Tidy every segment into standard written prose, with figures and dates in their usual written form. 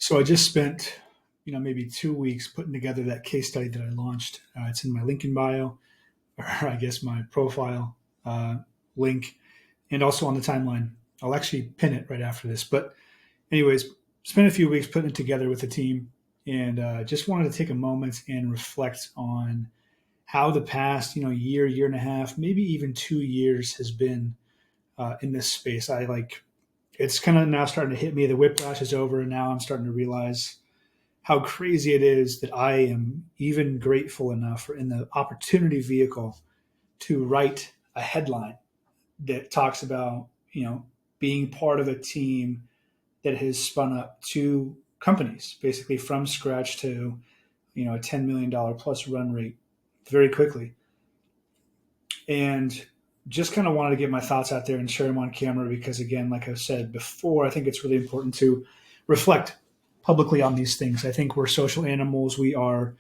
So I just spent, maybe 2 weeks putting together that case study that I launched. It's in my LinkedIn bio, or I guess my profile uh, link, and also on the timeline. I'll actually pin it right after this. But, anyways, spent a few weeks putting it together with the team, and just wanted to take a moment and reflect on how the past, year and a half, maybe even 2 years has been in this space. It's kind of now starting to hit me. The whiplash is over, and now I'm starting to realize how crazy it is that I am even grateful enough or in the opportunity vehicle to write a headline that talks about, being part of a team that has spun up two companies basically from scratch to, a $10 million plus run rate very quickly. And just kind of wanted to get my thoughts out there and share them on camera because, again, like I said before, I think it's really important to reflect publicly on these things. I think we're social animals. We are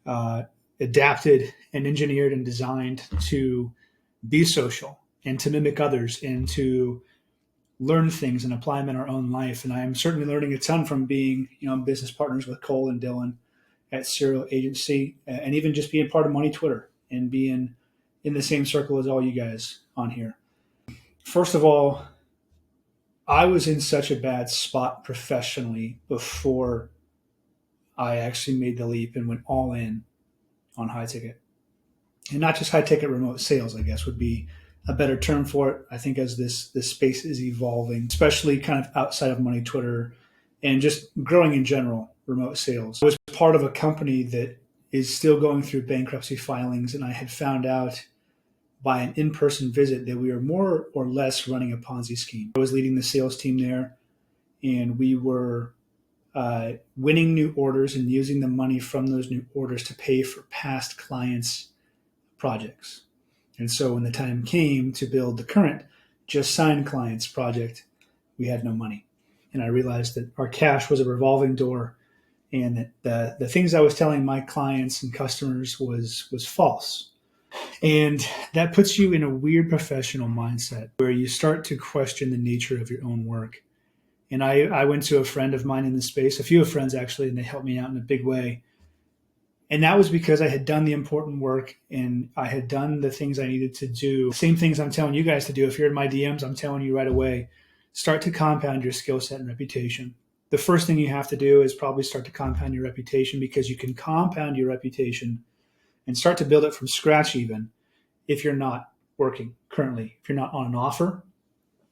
uh, adapted and engineered and designed to be social and to mimic others and to learn things and apply them in our own life. And I'm certainly learning a ton from being, business partners with Cole and Dylan at Serial Agency, and even just being part of Money Twitter and being in the same circle as all you guys on here. First of all, I was in such a bad spot professionally before I actually made the leap and went all in on high ticket. And not just high ticket remote sales, I guess would be a better term for it. I think as this space is evolving, especially kind of outside of Money Twitter and just growing in general, remote sales. I was part of a company that is still going through bankruptcy filings, and I had found out by an in-person visit that we were more or less running a Ponzi scheme. I was leading the sales team there, and we were winning new orders and using the money from those new orders to pay for past clients' projects. And so when the time came to build the current just signed clients project, we had no money. And I realized that our cash was a revolving door and that the things I was telling my clients and customers was false. And that puts you in a weird professional mindset where you start to question the nature of your own work. And I went to a friend of mine in the space, a few friends actually, and they helped me out in a big way. And that was because I had done the important work and I had done the things I needed to do. Same things I'm telling you guys to do. If you're in my DMs, I'm telling you right away, start to compound your skill set and reputation. The first thing you have to do is probably start to compound your reputation, because you can compound your reputation and start to build it from scratch even if you're not working currently. If you're not on an offer,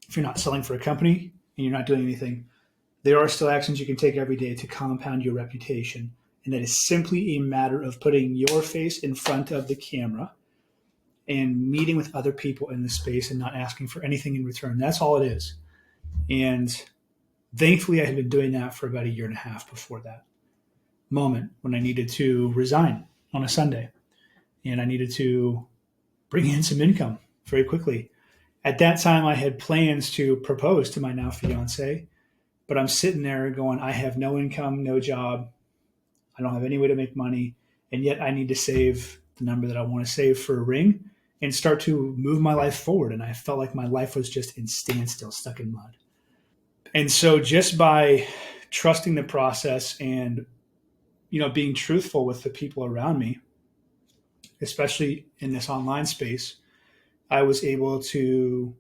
if you're not selling for a company and you're not doing anything, there are still actions you can take every day to compound your reputation. And that is simply a matter of putting your face in front of the camera and meeting with other people in the space and not asking for anything in return. That's all it is. And thankfully, I had been doing that for about a year and a half before that moment when I needed to resign on a Sunday and I needed to bring in some income very quickly. At that time, I had plans to propose to my now fiance, but I'm sitting there going, I have no income, no job. I don't have any way to make money, and yet I need to save the number that I want to save for a ring and start to move my life forward. And I felt like my life was just in standstill, stuck in mud. And so just by trusting the process and, being truthful with the people around me, especially in this online space, I was able to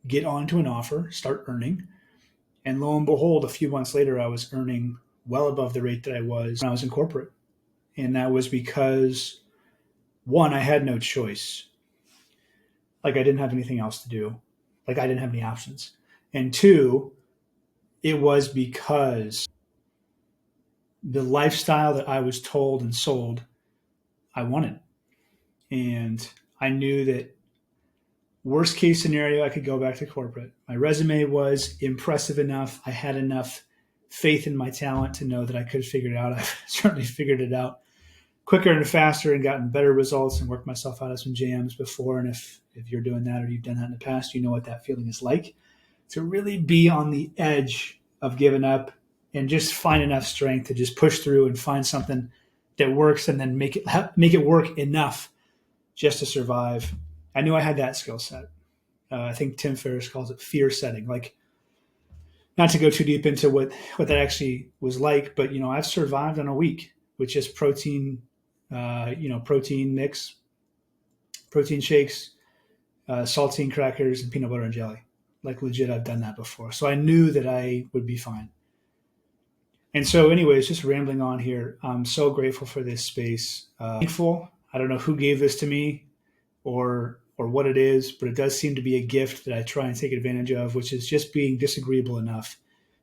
get onto an offer, start earning. And lo and behold, a few months later, I was earning well above the rate that I was when I was in corporate. And that was because, one, I had no choice. Like I didn't have anything else to do. Like I didn't have any options. And two, it was because the lifestyle that I was told and sold, I wanted. And I knew that worst case scenario, I could go back to corporate. My resume was impressive enough. I had enough faith in my talent to know that I could figure it out. I've certainly figured it out quicker and faster and gotten better results and worked myself out of some jams before. And if you're doing that or you've done that in the past, you know what that feeling is like, to really be on the edge of giving up and just find enough strength to just push through and find something that works and then make it work enough just to survive. I knew I had that skill set. I think Tim Ferriss calls it fear setting. Like not to go too deep into what that actually was like, but I've survived on a week with just protein, protein mix, protein shakes, saltine crackers, and peanut butter and jelly. Like legit, I've done that before, so I knew that I would be fine. And so, anyways, just rambling on here. I'm so grateful for this space. Thankful. I don't know who gave this to me or what it is, but it does seem to be a gift that I try and take advantage of, which is just being disagreeable enough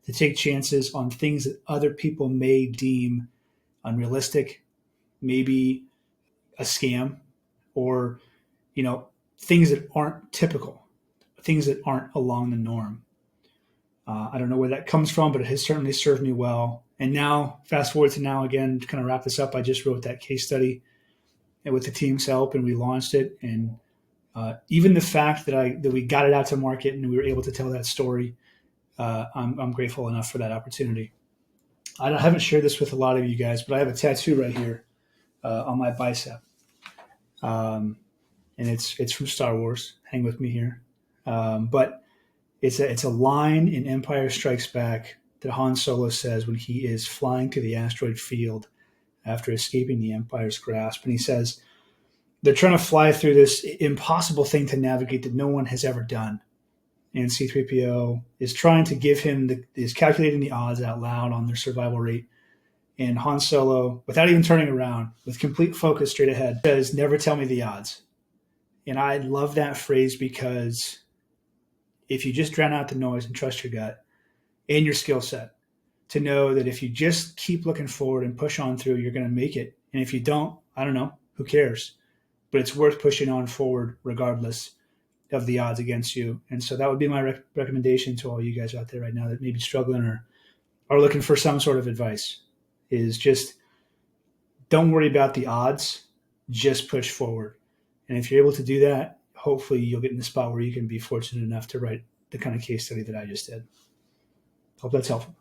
to take chances on things that other people may deem unrealistic, maybe a scam, or things that aren't typical, things that aren't along the norm. I don't know where that comes from, but it has certainly served me well. And now, fast forward to now again, to kind of wrap this up, I just wrote that case study with the team's help, and we launched it. And even the fact that we got it out to market and we were able to tell that story, I'm grateful enough for that opportunity. Haven't shared this with a lot of you guys, but I have a tattoo right here on my bicep, and it's from Star Wars. Hang with me here, but it's a line in Empire Strikes Back that Han Solo says when he is flying through the asteroid field after escaping the Empire's grasp, and he says they're trying to fly through this impossible thing to navigate that no one has ever done. And C-3PO is trying to give him is calculating the odds out loud on their survival rate. And Han Solo, without even turning around, with complete focus straight ahead, says, "Never tell me the odds." And I love that phrase because if you just drown out the noise and trust your gut and your skill set, to know that if you just keep looking forward and push on through, you're going to make it. And if you don't, I don't know, who cares? But it's worth pushing on forward regardless of the odds against you. And so that would be my recommendation to all you guys out there right now that may be struggling or are looking for some sort of advice, is just don't worry about the odds, just push forward. And if you're able to do that, hopefully you'll get in the spot where you can be fortunate enough to write the kind of case study that I just did. Hope that's helpful.